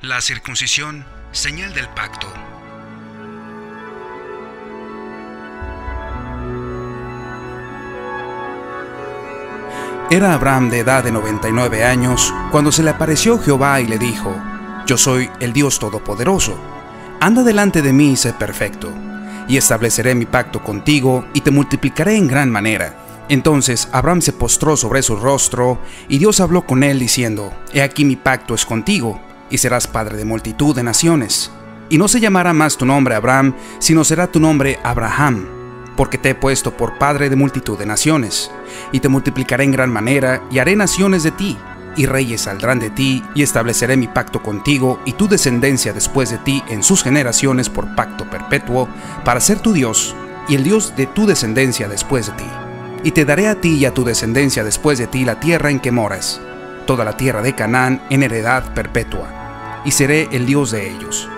La circuncisión, señal del pacto. Era Abraham de edad de 99 años cuando se le apareció Jehová y le dijo: Yo soy el Dios Todopoderoso. Anda delante de mí y sé perfecto, y estableceré mi pacto contigo y te multiplicaré en gran manera. Entonces Abraham se postró sobre su rostro, y Dios habló con él diciendo: He aquí mi pacto es contigo, y serás padre de multitud de naciones. Y no se llamará más tu nombre Abraham, sino será tu nombre Abraham, porque te he puesto por padre de multitud de naciones. Y te multiplicaré en gran manera, y haré naciones de ti, y reyes saldrán de ti, y estableceré mi pacto contigo y tu descendencia después de ti en sus generaciones por pacto perpetuo, para ser tu Dios, y el Dios de tu descendencia después de ti. Y te daré a ti y a tu descendencia después de ti la tierra en que moras, toda la tierra de Canaán en heredad perpetua, y seré el Dios de ellos.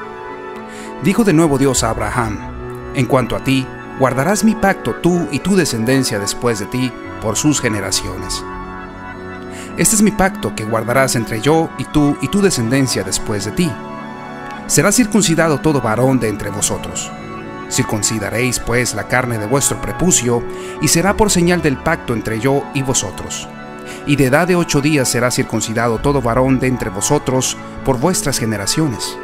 Dijo de nuevo Dios a Abraham: En cuanto a ti, guardarás mi pacto tú y tu descendencia después de ti por sus generaciones. Este es mi pacto que guardarás entre yo y tu descendencia después de ti. Será circuncidado todo varón de entre vosotros. Circuncidaréis pues la carne de vuestro prepucio, y será por señal del pacto entre yo y vosotros. Y de edad de 8 días será circuncidado todo varón de entre vosotros por vuestras generaciones.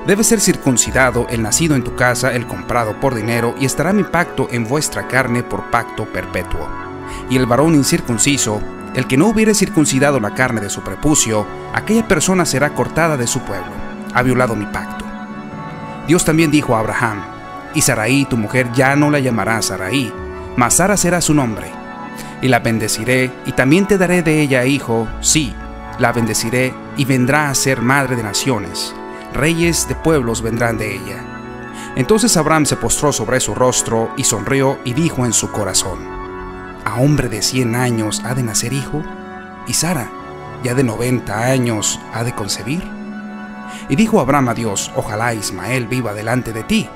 Debe ser circuncidado el nacido en tu casa, el comprado por dinero, y estará mi pacto en vuestra carne por pacto perpetuo. Y el varón incircunciso, el que no hubiere circuncidado la carne de su prepucio, aquella persona será cortada de su pueblo. Ha violado mi pacto. Dios también dijo a Abraham: Y Sarai, tu mujer, ya no la llamarás Sarai, mas Sara será su nombre. Y la bendeciré, y también te daré de ella hijo, sí, la bendeciré, y vendrá a ser madre de naciones. Reyes de pueblos vendrán de ella. Entonces Abraham se postró sobre su rostro, y sonrió, y dijo en su corazón: ¿A hombre de 100 años ha de nacer hijo? ¿Y Sara, ya de 90 años, ha de concebir? Y dijo Abraham a Dios: Ojalá Ismael viva delante de ti.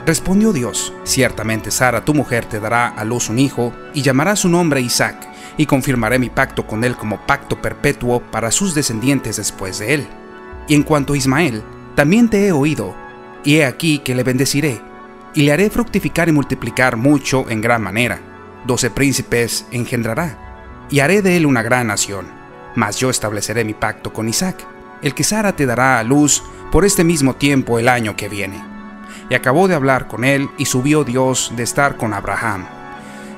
Respondió Dios: Ciertamente Sara, tu mujer, te dará a luz un hijo, y llamará su nombre Isaac, y confirmaré mi pacto con él como pacto perpetuo para sus descendientes después de él. Y en cuanto a Ismael, también te he oído, y he aquí que le bendeciré, y le haré fructificar y multiplicar mucho en gran manera. 12 príncipes engendrará, y haré de él una gran nación. Mas yo estableceré mi pacto con Isaac, el que Sara te dará a luz por este mismo tiempo el año que viene. Y acabó de hablar con él, y subió Dios de estar con Abraham.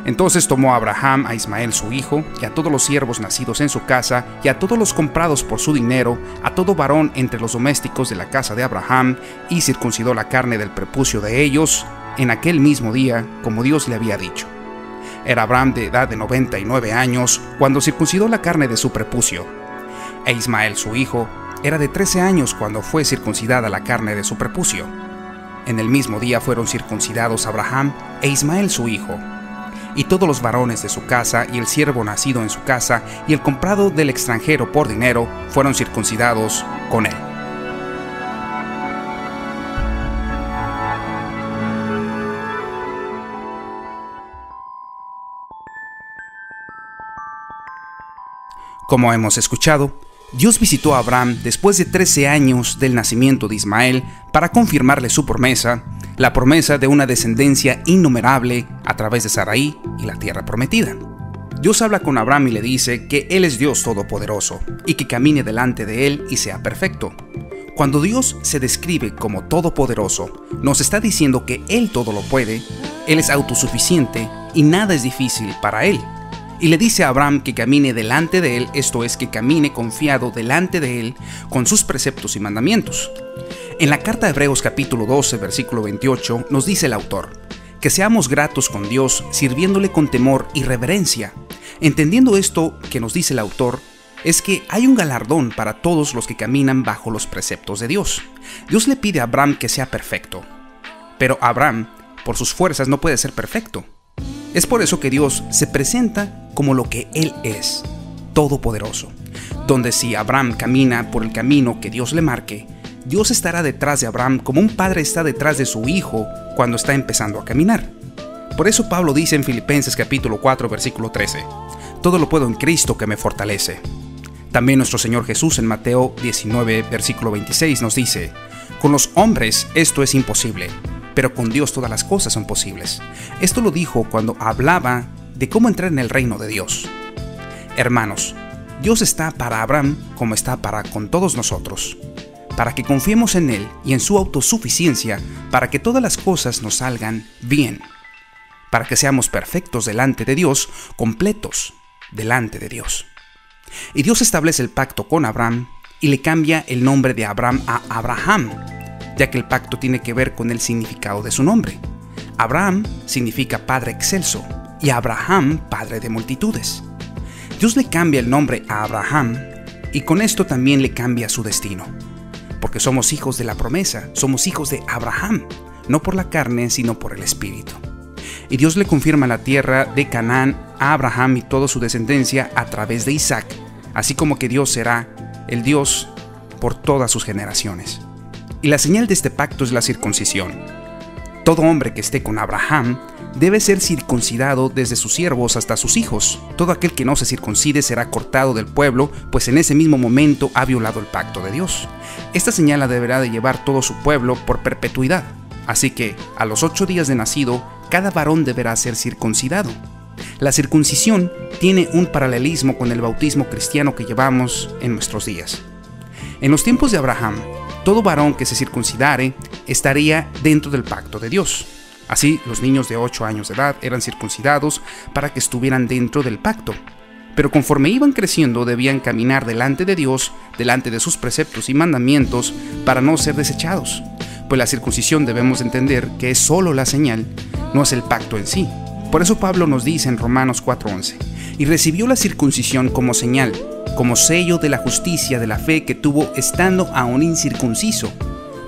Entonces tomó Abraham a Ismael su hijo, y a todos los siervos nacidos en su casa, y a todos los comprados por su dinero, a todo varón entre los domésticos de la casa de Abraham, y circuncidó la carne del prepucio de ellos en aquel mismo día, como Dios le había dicho. Era Abraham de edad de 99 años cuando circuncidó la carne de su prepucio. E Ismael su hijo era de 13 años cuando fue circuncidada la carne de su prepucio. En el mismo día fueron circuncidados Abraham e Ismael su hijo, y todos los varones de su casa, y el siervo nacido en su casa, y el comprado del extranjero por dinero, fueron circuncidados con él. Como hemos escuchado, Dios visitó a Abraham después de 13 años del nacimiento de Ismael para confirmarle su promesa, la promesa de una descendencia innumerable a través de Sarai y la tierra prometida. Dios habla con Abraham y le dice que Él es Dios Todopoderoso y que camine delante de Él y sea perfecto. Cuando Dios se describe como Todopoderoso, nos está diciendo que Él todo lo puede, Él es autosuficiente y nada es difícil para Él. Y le dice a Abraham que camine delante de él, esto es, que camine confiado delante de él con sus preceptos y mandamientos. En la carta de Hebreos capítulo 12, versículo 28, nos dice el autor: que seamos gratos con Dios, sirviéndole con temor y reverencia. Entendiendo esto que nos dice el autor, es que hay un galardón para todos los que caminan bajo los preceptos de Dios. Dios le pide a Abraham que sea perfecto, pero Abraham, por sus fuerzas, no puede ser perfecto. Es por eso que Dios se presenta como lo que Él es, todopoderoso, donde si Abraham camina por el camino que Dios le marque, Dios estará detrás de Abraham como un padre está detrás de su hijo cuando está empezando a caminar. Por eso Pablo dice en Filipenses capítulo 4, versículo 13: todo lo puedo en Cristo que me fortalece. También nuestro Señor Jesús en Mateo 19, versículo 26 nos dice: con los hombres esto es imposible, pero con Dios todas las cosas son posibles. Esto lo dijo cuando hablaba de cómo entrar en el reino de Dios. Hermanos, Dios está para Abraham como está para con todos nosotros, para que confiemos en Él y en su autosuficiencia, para que todas las cosas nos salgan bien, para que seamos perfectos delante de Dios, completos delante de Dios. Y Dios establece el pacto con Abraham y le cambia el nombre de Abraham a Abraham, ya que el pacto tiene que ver con el significado de su nombre. Abraham significa Padre excelso y Abraham Padre de multitudes. Dios le cambia el nombre a Abraham y con esto también le cambia su destino, porque somos hijos de la promesa, somos hijos de Abraham, no por la carne sino por el Espíritu. Y Dios le confirma la tierra de Canaán a Abraham y toda su descendencia a través de Isaac, así como que Dios será el Dios por todas sus generaciones. Y la señal de este pacto es la circuncisión. Todo hombre que esté con Abraham debe ser circuncidado desde sus siervos hasta sus hijos. Todo aquel que no se circuncide será cortado del pueblo, pues en ese mismo momento ha violado el pacto de Dios. Esta señal la deberá de llevar todo su pueblo por perpetuidad. Así que, a los 8 días de nacido, cada varón deberá ser circuncidado. La circuncisión tiene un paralelismo con el bautismo cristiano que llevamos en nuestros días. En los tiempos de Abraham, todo varón que se circuncidare estaría dentro del pacto de Dios. Así, los niños de 8 años de edad eran circuncidados para que estuvieran dentro del pacto. Pero conforme iban creciendo, debían caminar delante de Dios, delante de sus preceptos y mandamientos, para no ser desechados. Pues la circuncisión debemos entender que es solo la señal, no es el pacto en sí. Por eso Pablo nos dice en Romanos 4:11: y recibió la circuncisión como señal, como sello de la justicia de la fe que tuvo estando aún incircunciso,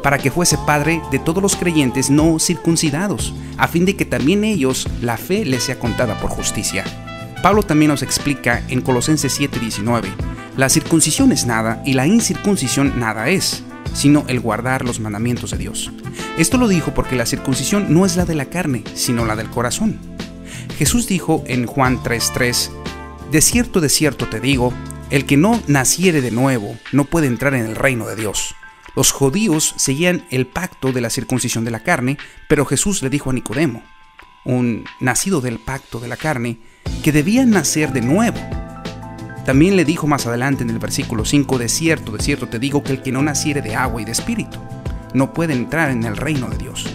para que fuese padre de todos los creyentes no circuncidados, a fin de que también ellos la fe les sea contada por justicia. Pablo también nos explica en Colosenses 7:19: la circuncisión es nada y la incircuncisión nada es, sino el guardar los mandamientos de Dios. Esto lo dijo porque la circuncisión no es la de la carne, sino la del corazón. Jesús dijo en Juan 3:3: de cierto te digo, el que no naciere de nuevo no puede entrar en el reino de Dios. Los judíos seguían el pacto de la circuncisión de la carne, pero Jesús le dijo a Nicodemo, un nacido del pacto de la carne, que debía nacer de nuevo. También le dijo más adelante en el versículo 5: de cierto te digo que el que no naciere de agua y de espíritu no puede entrar en el reino de Dios.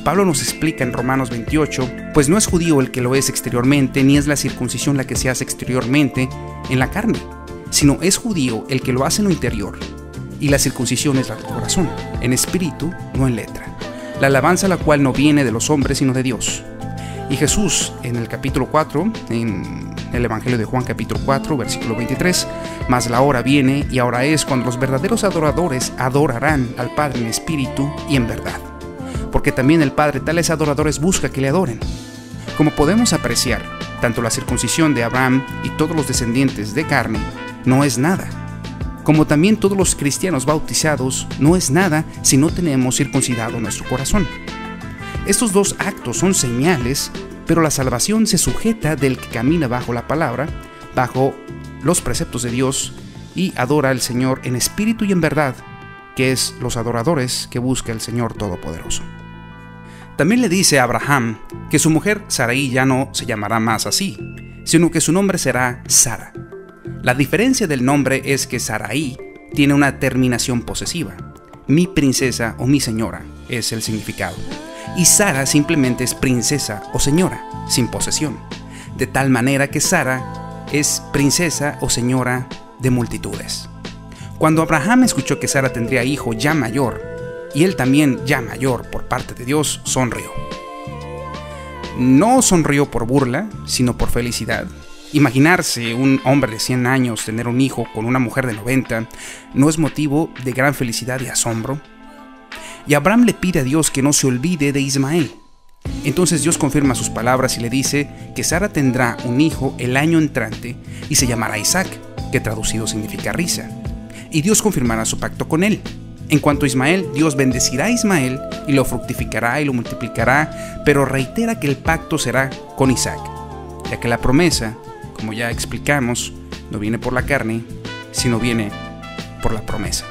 Pablo nos explica en Romanos 28: pues no es judío el que lo es exteriormente, ni es la circuncisión la que se hace exteriormente en la carne, sino es judío el que lo hace en lo interior, y la circuncisión es la del corazón, en espíritu, no en letra, la alabanza a la cual no viene de los hombres sino de Dios. Y Jesús en el capítulo 4, en el Evangelio de Juan capítulo 4, versículo 23, mas la hora viene y ahora es cuando los verdaderos adoradores adorarán al Padre en espíritu y en verdad, porque también el Padre tales adoradores busca que le adoren. Como podemos apreciar, tanto la circuncisión de Abraham y todos los descendientes de carne no es nada, como también todos los cristianos bautizados no es nada si no tenemos circuncidado nuestro corazón. Estos dos actos son señales, pero la salvación se sujeta del que camina bajo la palabra, bajo los preceptos de Dios y adora al Señor en espíritu y en verdad, que es los adoradores que busca el Señor Todopoderoso. También le dice a Abraham que su mujer Sarai ya no se llamará más así, sino que su nombre será Sara. La diferencia del nombre es que Sarai tiene una terminación posesiva. Mi princesa o mi señora es el significado. Y Sara simplemente es princesa o señora, sin posesión. De tal manera que Sara es princesa o señora de multitudes. Cuando Abraham escuchó que Sara tendría hijo ya mayor, y él también ya mayor por parte de Dios, sonrió. No sonrió por burla, sino por felicidad. Imaginarse un hombre de 100 años tener un hijo con una mujer de 90 no es motivo de gran felicidad y asombro. Y Abraham le pide a Dios que no se olvide de Ismael. Entonces Dios confirma sus palabras y le dice que Sara tendrá un hijo el año entrante y se llamará Isaac, que traducido significa risa. Y Dios confirmará su pacto con él. En cuanto a Ismael, Dios bendecirá a Ismael y lo fructificará y lo multiplicará, pero reitera que el pacto será con Isaac, ya que la promesa, como ya explicamos, no viene por la carne, sino viene por la promesa.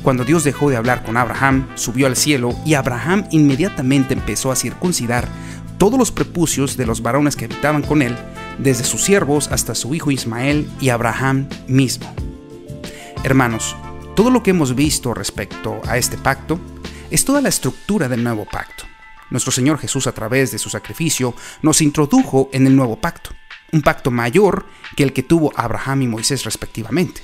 Cuando Dios dejó de hablar con Abraham, subió al cielo y Abraham inmediatamente empezó a circuncidar todos los prepucios de los varones que habitaban con él, desde sus siervos hasta su hijo Ismael y Abraham mismo. Hermanos, todo lo que hemos visto respecto a este pacto es toda la estructura del nuevo pacto. Nuestro Señor Jesús, a través de su sacrificio, nos introdujo en el nuevo pacto, un pacto mayor que el que tuvo Abraham y Moisés respectivamente,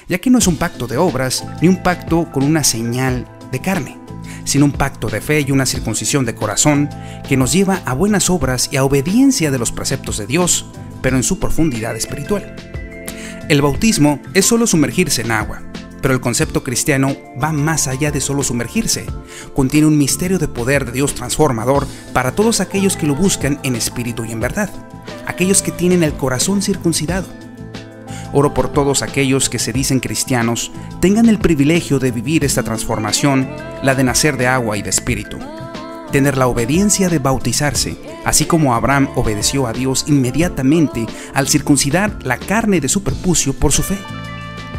ya que no es un pacto de obras ni un pacto con una señal de carne, sino un pacto de fe y una circuncisión de corazón que nos lleva a buenas obras y a obediencia de los preceptos de Dios, pero en su profundidad espiritual. El bautismo es solo sumergirse en agua, pero el concepto cristiano va más allá de solo sumergirse. Contiene un misterio de poder de Dios transformador para todos aquellos que lo buscan en espíritu y en verdad, aquellos que tienen el corazón circuncidado. Oro por todos aquellos que se dicen cristianos tengan el privilegio de vivir esta transformación, la de nacer de agua y de espíritu. Tener la obediencia de bautizarse, así como Abraham obedeció a Dios inmediatamente al circuncidar la carne de su prepucio por su fe.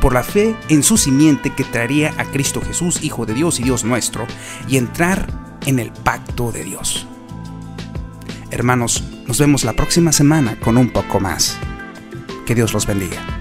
Por la fe en su simiente que traería a Cristo Jesús, Hijo de Dios y Dios nuestro, y entrar en el pacto de Dios. Hermanos, nos vemos la próxima semana con un poco más. Que Dios los bendiga.